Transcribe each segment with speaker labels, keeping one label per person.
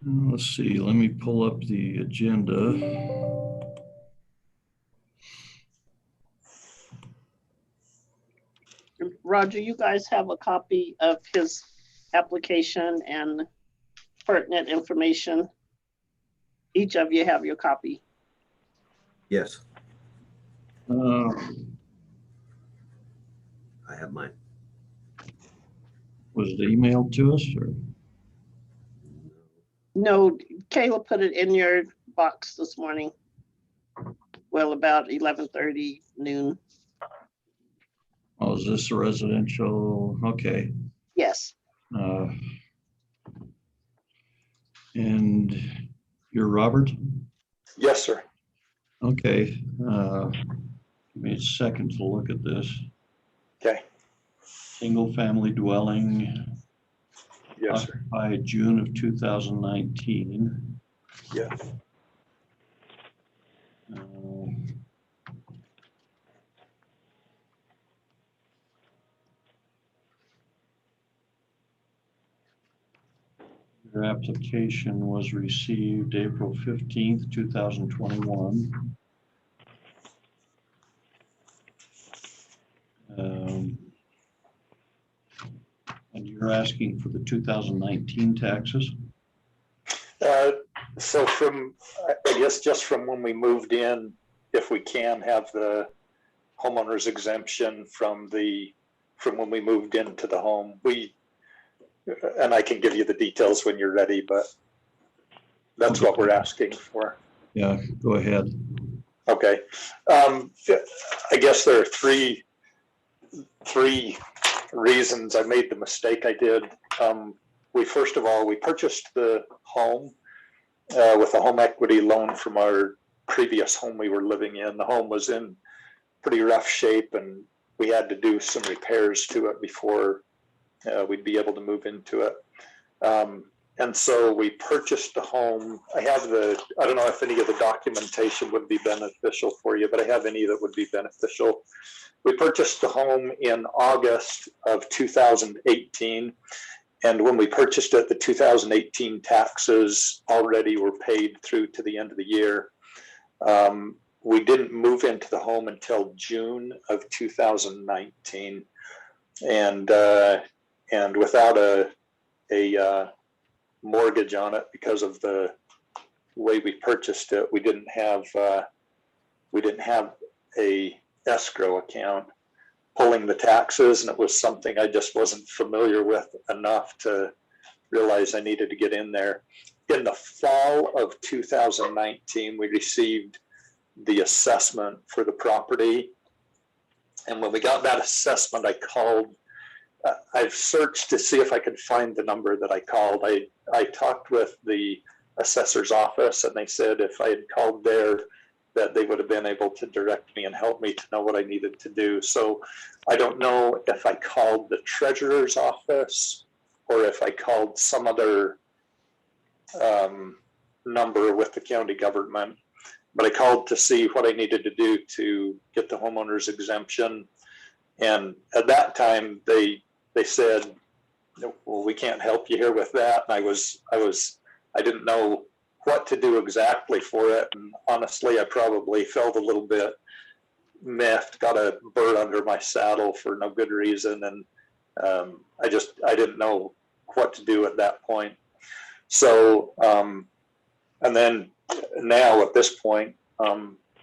Speaker 1: Let's see, let me pull up the agenda.
Speaker 2: Roger, you guys have a copy of his application and pertinent information. Each of you have your copy.
Speaker 3: Yes,
Speaker 1: Uh,
Speaker 3: I have mine.
Speaker 1: Was it emailed to us or?
Speaker 2: No, Kayla put it in your box this morning. Well, about 11:30 noon.
Speaker 1: Oh, is this a residential? Okay.
Speaker 2: Yes.
Speaker 1: And you're Robert?
Speaker 4: Yes, sir.
Speaker 1: Okay. Give me a second to look at this.
Speaker 4: Okay.
Speaker 1: Single family dwelling.
Speaker 4: Yes, sir.
Speaker 1: By June of 2019.
Speaker 4: Yes.
Speaker 1: Your application was received April 15th, 2021. And you're asking for the 2019 taxes?
Speaker 4: So from, I guess just from when we moved in, if we can have the homeowner's exemption from when we moved into the home, and I can give you the details when you're ready, but that's what we're asking for.
Speaker 1: Yeah, go ahead.
Speaker 4: Okay. I guess there are three reasons I made the mistake I did. First of all, we purchased the home with a home equity loan from our previous home we were living in. The home was in pretty rough shape and we had to do some repairs to it before we'd be able to move into it. And so we purchased the home. I don't know if any of the documentation would be beneficial for you, but I have any that would be beneficial. We purchased the home in August of 2018. And when we purchased it, the 2018 taxes already were paid through to the end of the year. We didn't move into the home until June of 2019. And without a mortgage on it, because of the way we purchased it, we didn't have a escrow account pulling the taxes, and it was something I just wasn't familiar with enough to realize I needed to get in there. In the fall of 2019, we received the assessment for the property, and when we got that assessment, I called. I've searched to see if I could find the number that I called. I talked with the assessor's office, and they said if I had called there, that they would have been able to direct me and help me to know what I needed to do. So I don't know if I called the treasurer's office or if I called some other number with the county government, but I called to see what I needed to do to get the homeowner's exemption. And at that time, they said, well, we can't help you here with that. And I didn't know what to do exactly for it. And honestly, I probably felt a little bit miffed, got a bird under my saddle for no good reason. And I didn't know what to do at that point. So, and then now at this point,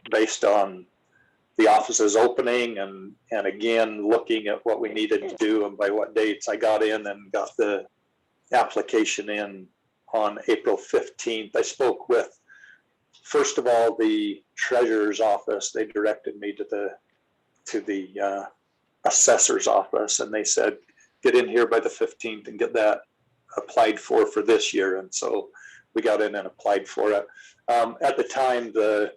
Speaker 4: based on the office's opening and again, looking at what we needed to do and by what dates, I got in and got the application in on April 15th. I spoke with, first of all, the treasurer's office. They directed me to the assessor's office, and they said, get in here by the 15th and get that applied for this year. And so we got in and applied for it. At the time, the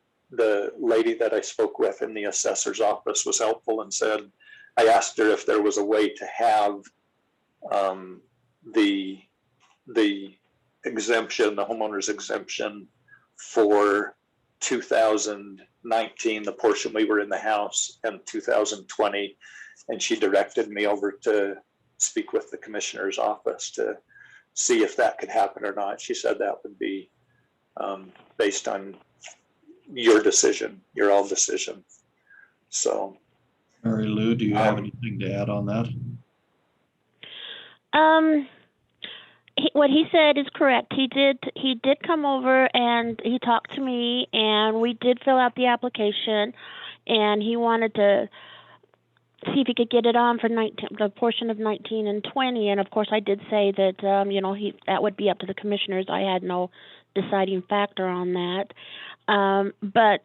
Speaker 4: lady that I spoke with in the assessor's office was helpful and said, I asked her if there was a way to have the exemption, the homeowner's exemption for 2019, the portion we were in the house, and 2020. And she directed me over to speak with the commissioner's office to see if that could happen or not. She said that would be based on your decision, your own decision. So,
Speaker 1: Marylou, do you have anything to add on that?
Speaker 5: What he said is correct. He did come over and he talked to me, and we did fill out the application, and he wanted to see if he could get it on for the portion of 19 and 20. And of course, I did say that that would be up to the commissioners. I had no deciding factor on that. But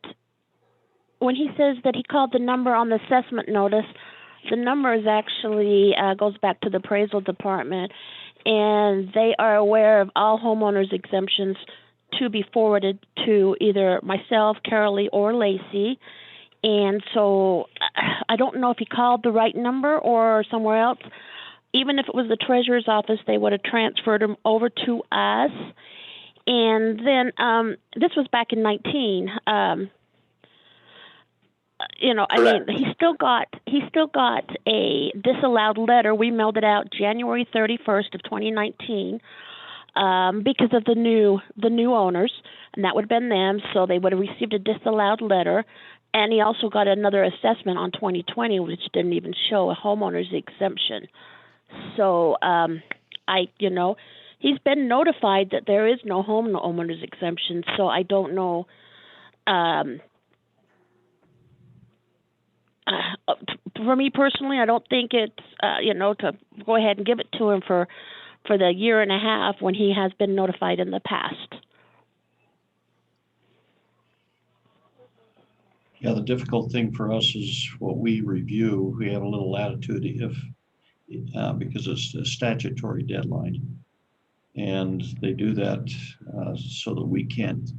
Speaker 5: when he says that he called the number on the assessment notice, the number is actually goes back to the appraisal department, and they are aware of all homeowners exemptions to be forwarded to either myself, Carolee, or Lacey. And so I don't know if he called the right number or somewhere else. Even if it was the treasurer's office, they would have transferred him over to us. And then this was back in 19. He still got a disallowed letter. We mailed it out January 31st of 2019 because of the new owners, and that would have been them. So they would have received a disallowed letter, and he also got another assessment on 2020, which didn't even show a homeowner's exemption. So he's been notified that there is no homeowner's exemption. So I don't know. For me personally, I don't think it's to go ahead and give it to him for the year and a half when he has been notified in the past.
Speaker 1: Yeah, the difficult thing for us is what we review. We have a little latitude because it's a statutory deadline, and they do that so that we can't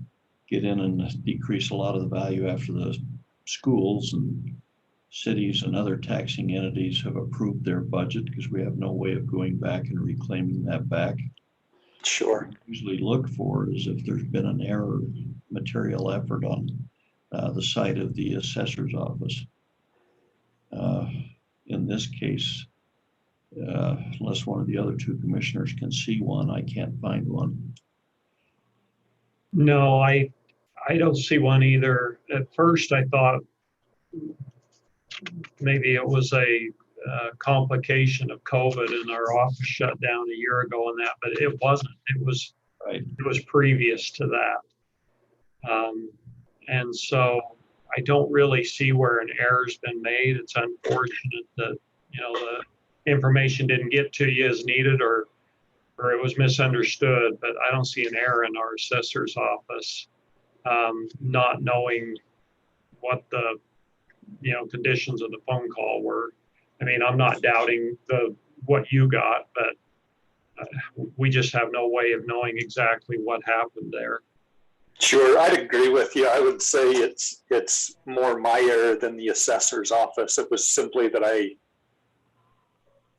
Speaker 1: get in and decrease a lot of the value after the schools and cities and other taxing entities have approved their budget, because we have no way of going back and reclaiming that back.
Speaker 4: sure.
Speaker 1: What we usually look for is if there's been an error, material effort on the side of the assessor's office. In this case, unless one of the other two commissioners can see one, I can't find one.
Speaker 6: No, I don't see one either. At first, I thought maybe it was a complication of COVID and our office shut down a year ago and that, but it wasn't. It was previous to that. And so I don't really see where an error's been made. It's unfortunate that, the information didn't get to you as needed or it was misunderstood, but I don't see an error in our assessor's office, not knowing what the conditions of the phone call were. I mean, I'm not doubting what you got, but we just have no way of knowing exactly what happened there.
Speaker 4: Sure, I'd agree with you. I would say it's more my error than the assessor's office. It was simply that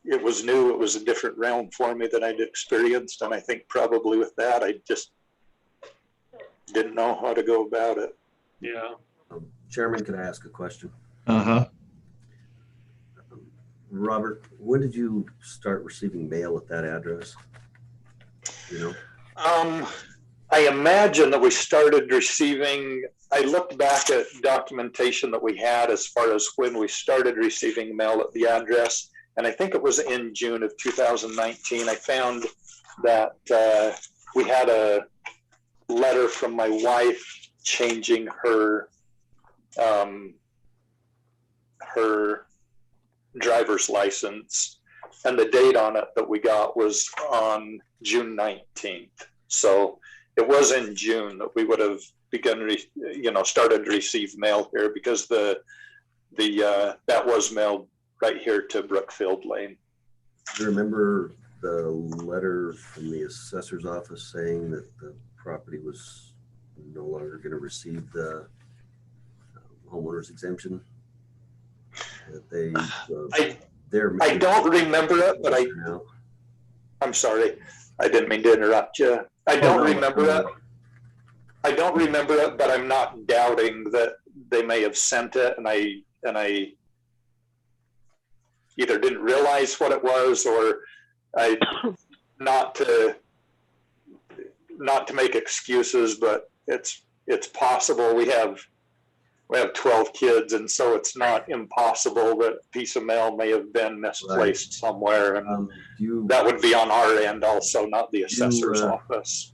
Speaker 4: it was new. It was a different realm for me than I'd experienced. And I think probably with that, I just didn't know how to go about it.
Speaker 6: Yeah.
Speaker 3: Chairman, can I ask a question?
Speaker 1: Uh-huh.
Speaker 3: Robert, when did you start receiving mail at that address?
Speaker 4: I imagine that we started receiving, I looked back at documentation that we had as far as when we started receiving mail at the address, and I think it was in June of 2019. I found that we had a letter from my wife changing her driver's license, and the date on it that we got was on June 19th. So it was in June that we would have started to receive mail here, because that was mailed right here to Brookfield Lane.
Speaker 3: Do you remember the letter from the assessor's office saying that the property was no longer going to receive the homeowner's exemption? That they,
Speaker 4: I don't remember it, but I'm sorry. I didn't mean to interrupt you. I don't remember it. I don't remember it, but I'm not doubting that they may have sent it, and I either didn't realize what it was, or not to not to make excuses, but it's possible. We have 12 kids, and so it's not impossible that a piece of mail may have been misplaced somewhere, and that would be on our end also, not the assessor's office.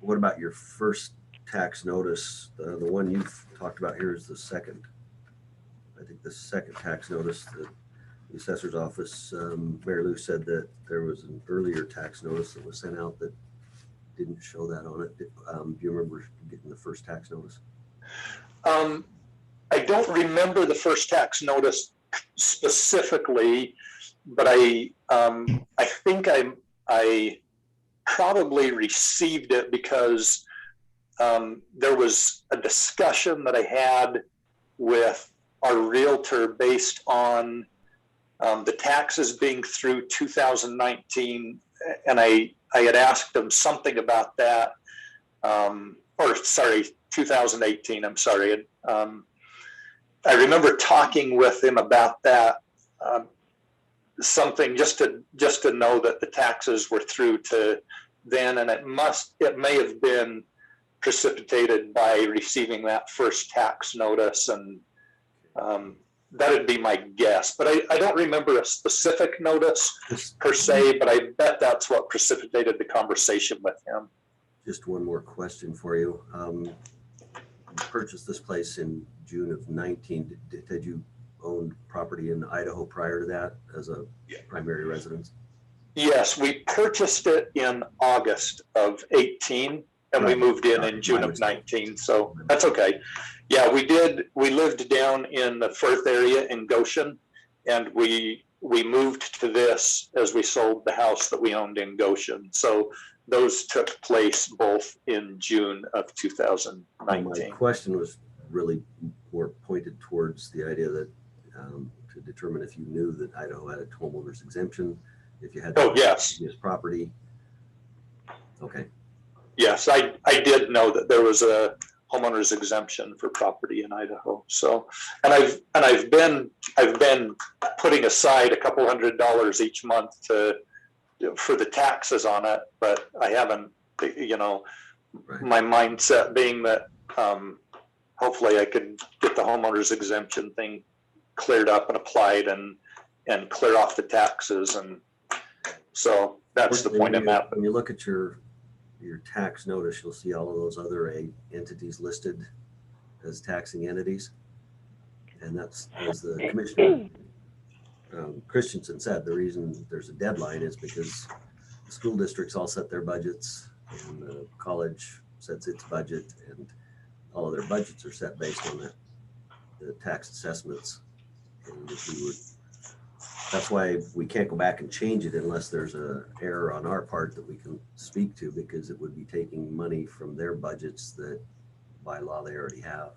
Speaker 3: What about your first tax notice? The one you've talked about here is the second. I think the second tax notice that the assessor's office, Marylou said that there was an earlier tax notice that was sent out that didn't show that on it. Do you remember getting the first tax notice?
Speaker 4: I don't remember the first tax notice specifically, but I think I probably received it because there was a discussion that I had with our realtor based on the taxes being through 2019, and I had asked him something about that, or sorry, 2018, I'm sorry. I remember talking with him about that, something just to know that the taxes were through to then, and it may have been precipitated by receiving that first tax notice, and that would be my guess. But I don't remember a specific notice per se, but I bet that's what precipitated the conversation with him.
Speaker 3: Just one more question for you. You purchased this place in June of 19. Did you own property in Idaho prior to that as a primary residence?
Speaker 4: Yes, we purchased it in August of 18, and we moved in June of 19. So that's okay. Yeah, we did. We lived down in the Firth area in Goshen, and we moved to this as we sold the house that we owned in Goshen. So those took place both in June of 2019.
Speaker 3: My question was really more pointed towards the idea that to determine if you knew that Idaho had a homeowner's exemption, if you had
Speaker 4: yes,
Speaker 3: property. Okay.
Speaker 4: Yes, I did know that there was a homeowner's exemption for property in Idaho. So, and I've been putting aside a couple $100 each month for the taxes on it, but I haven't, my mindset being that hopefully I could get the homeowner's exemption thing cleared up and applied and clear off the taxes. And so that's the point I'm at.
Speaker 3: When you look at your tax notice, you'll see all of those other entities listed as taxing entities. And that's, as the Commissioner Christensen said, the reason there's a deadline is because the school districts all set their budgets and the college sets its budget, and all of their budgets are set based on the tax assessments. And that's why we can't go back and change it unless there's an error on our part that we can speak to, because it would be taking money from their budgets that by law they already have.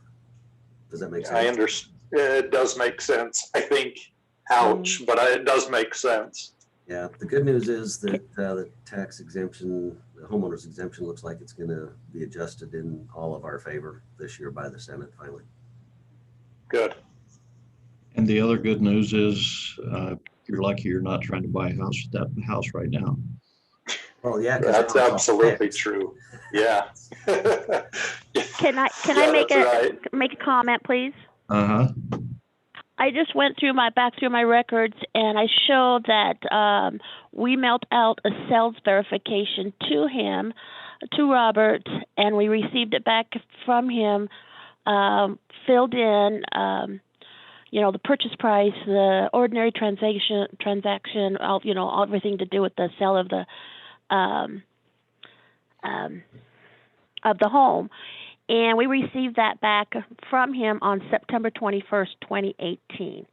Speaker 3: Does that make sense?
Speaker 4: I understand. It does make sense. I think, ouch, but it does make sense.
Speaker 3: Yeah. The good news is that the tax exemption, the homeowner's exemption, looks like it's going to be adjusted in all of our favor this year by the Senate finally.
Speaker 4: Good.
Speaker 1: And the other good news is you're lucky you're not trying to buy a house with that house right now.
Speaker 3: Well, yeah,
Speaker 4: that's absolutely true. Yeah.
Speaker 5: Can I make a comment, please?
Speaker 1: Uh-huh.
Speaker 5: I just went back through my records, and I showed that we mailed out a sales verification to him, to Robert, and we received it back from him, filled in, the purchase price, the ordinary transaction, all everything to do with the sale of the home. And we received that back from him on September 21st, 2018.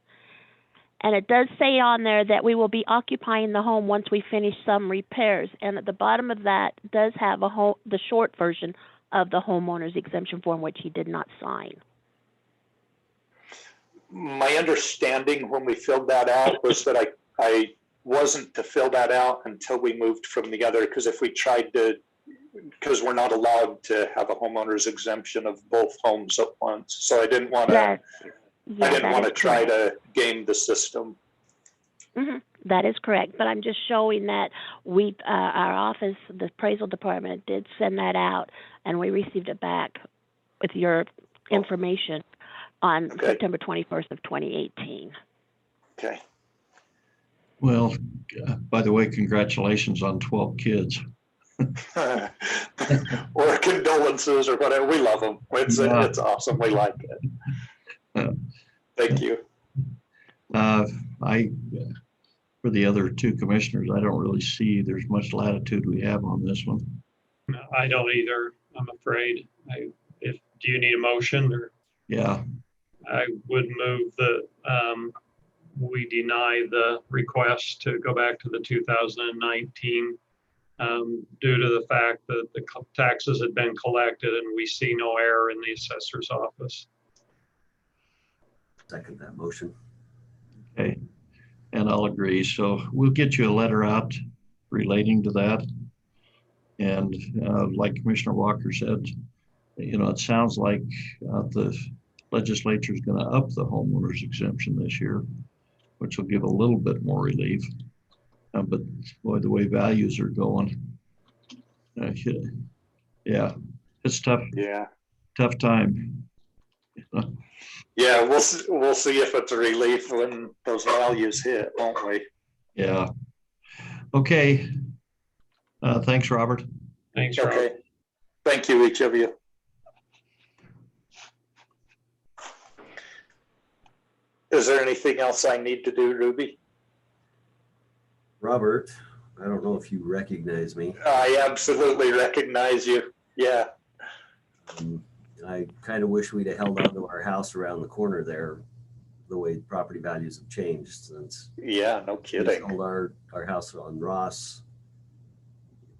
Speaker 5: And it does say on there that we will be occupying the home once we finish some repairs. And at the bottom of that does have the short version of the homeowner's exemption form, which he did not sign.
Speaker 4: My understanding when we filled that out was that I wasn't to fill that out until we moved from the other, because if we tried to, because we're not allowed to have a homeowner's exemption of both homes at once. So I didn't want to, try to game the system.
Speaker 5: Mm-hmm. That is correct, but I'm just showing that our office, the appraisal department, did send that out, and we received it back with your information on
Speaker 4: Okay.
Speaker 5: September 21st of 2018.
Speaker 4: Okay.
Speaker 1: Well, by the way, congratulations on 12 kids.
Speaker 4: Or condolences or whatever. We love them. It's awesome. We like it. Thank you.
Speaker 1: For the other two commissioners, I don't really see there's much latitude we have on this one.
Speaker 6: No, I don't either, I'm afraid. Do you need a motion, or?
Speaker 1: Yeah,
Speaker 6: I would move that we deny the request to go back to the 2019 due to the fact that the taxes had been collected and we see no error in the assessor's office.
Speaker 3: Second that motion.
Speaker 1: okay. And I'll agree. So we'll get you a letter out relating to that. And like Commissioner Walker said, you know, it sounds like the legislature is going to up the homeowners exemption this year, which will give a little bit more relief. But boy, the way values are going, yeah, it's tough.
Speaker 4: Yeah.
Speaker 1: Tough time.
Speaker 4: Yeah, we'll see if it's a relief when those values hit, won't we?
Speaker 1: Yeah. Okay. Thanks, Robert.
Speaker 6: Thanks, Rob.
Speaker 4: Okay. Thank you, each of you. Is there anything else I need to do, Ruby?
Speaker 3: Robert, I don't know if you recognize me.
Speaker 4: I absolutely recognize you. Yeah.
Speaker 3: I kind of wish we'd have held on to our house around the corner there, the way property values have changed since.
Speaker 4: Yeah, no
Speaker 3: We
Speaker 4: kidding.
Speaker 3: sold our house on Ross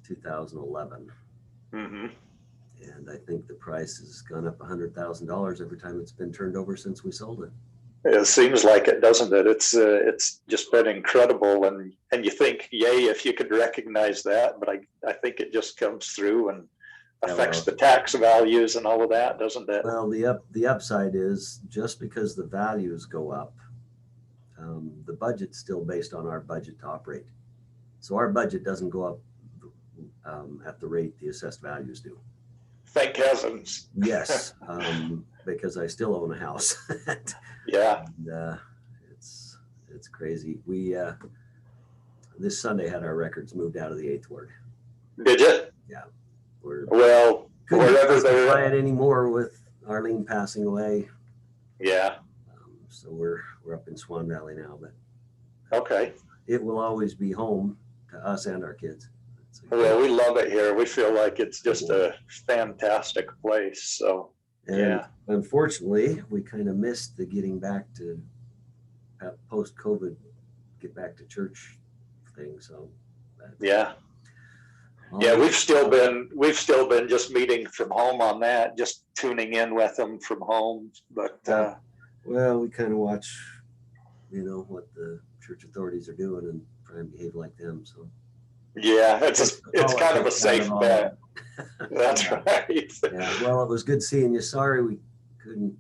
Speaker 3: 2011.
Speaker 4: Mm-hmm.
Speaker 3: And I think the price has gone up $100,000 every time it's been turned over since we sold it.
Speaker 4: It seems like it, doesn't it? It's just been incredible, and you think, yay, if you could recognize that, but I think it just comes through and affects the tax values and all of that, doesn't it?
Speaker 3: Well, the upside is just because the values go up, the budget's still based on our budget to operate. So our budget doesn't go up at the rate the assessed values do.
Speaker 4: Thank heavens.
Speaker 3: Yes, because I still own a house.
Speaker 4: Yeah.
Speaker 3: And, it's crazy. We this Sunday had our records moved out of the 8th ward.
Speaker 4: Did you?
Speaker 3: We're
Speaker 4: Well,
Speaker 3: couldn't
Speaker 4: wherever
Speaker 3: justify
Speaker 4: they're.
Speaker 3: it anymore with Arlene passing away.
Speaker 4: Yeah.
Speaker 3: So we're up in Swan Valley now, but
Speaker 4: Okay.
Speaker 3: it will always be home to us and our kids.
Speaker 4: Well, we love it here. We feel like it's just a fantastic place. So,
Speaker 3: And
Speaker 4: yeah.
Speaker 3: unfortunately, we kind of missed the getting back to post-COVID, get back to church thing. So
Speaker 4: Yeah. Yeah, we've still been just meeting from home on that, just tuning in with them from home. But
Speaker 3: well, we kind of watch, what the church authorities are doing and try and behave like them. So
Speaker 4: yeah, it's kind of a safe bet. That's right.
Speaker 3: Yeah. Well, it was good seeing you. Sorry we couldn't.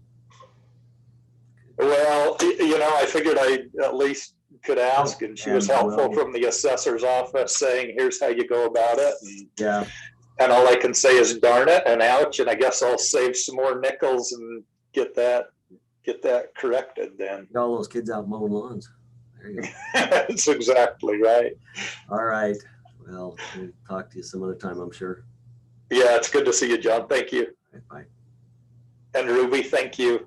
Speaker 4: Well, I figured I at least could ask, and she was helpful from the assessor's office, saying, "Here's how you go about it." And,
Speaker 3: Yeah.
Speaker 4: And all I can say is darn it and ouch, and I guess I'll save some more nickels and get that corrected then.
Speaker 3: Get all those kids out mowing lawns. There you go.
Speaker 4: That's exactly right.
Speaker 3: All right. Well, we'll talk to you some other time, I'm sure.
Speaker 4: Yeah, it's good to see you, John. Thank you.
Speaker 3: Bye.
Speaker 4: And Ruby, thank you.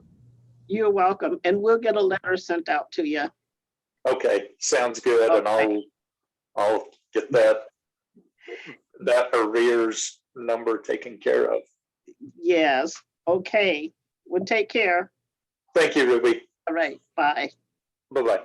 Speaker 2: You're welcome. And we'll get a letter sent out to you.
Speaker 4: Okay, sounds good.
Speaker 2: Okay.
Speaker 4: And I'll get that arrears number taken care of.
Speaker 2: Yes. Okay. Well, take care.
Speaker 4: Thank you, Ruby.
Speaker 2: All right. Bye.
Speaker 4: Bye-bye.